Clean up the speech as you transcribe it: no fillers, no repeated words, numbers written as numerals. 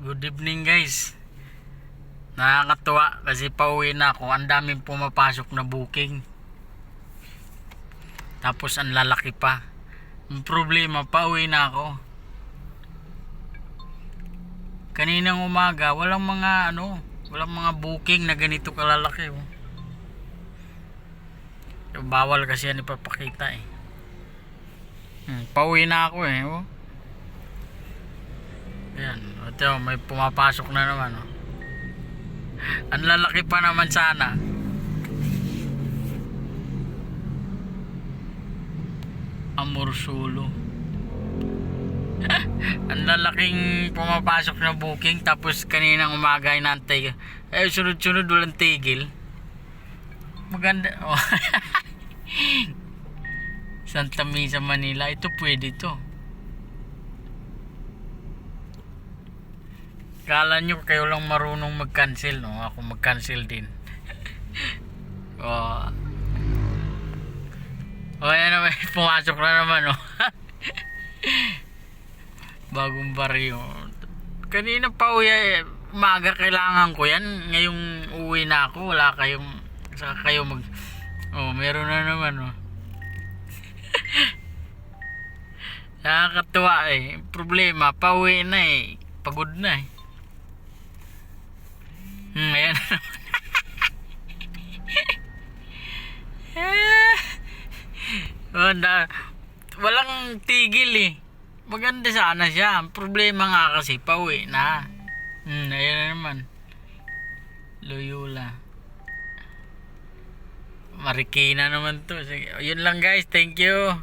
Good evening guys. Nakakatuwa kasi pauwi na ako. Ang daming pumapasok na booking. Tapos ang lalaki pa. Ang problema, pauwi na ako. Kaninang umaga, walang mga booking na ganito kalalaki. Oh. Bawal kasi yan ipapakita eh. Pauwi na ako eh. Oh. Ayan, ito, may pumapasok na naman. Oh. Ang lalaki pa naman sana. Amorsulo. Ang lalaking pumapasok na booking. Tapos kaninang umaga inantay. Sunod-sunod walang tigil. Maganda. Oh. Santa Mesa, Manila. Ito pwede to. Kala nyo kayo lang marunong mag-cancel, no? Ako mag-cancel din. Oh. Oh, ayan naman. Pumasok na naman, oh. Bagong baryo. Kanina pa uwi, umaga kailangan ko yan. Ngayong uwi na ako, wala kayong, saka kayo mag, oh, meron na naman, oh. Nakakatuwa eh. Problema, pauwi na eh. Pagod na eh. Ayan na. Walang tigil eh. Maganda sana siya. Ang problema nga kasi pauwi na. Ayan na naman. Loyola. Marikina naman to. Sige. Yun lang guys. Thank you.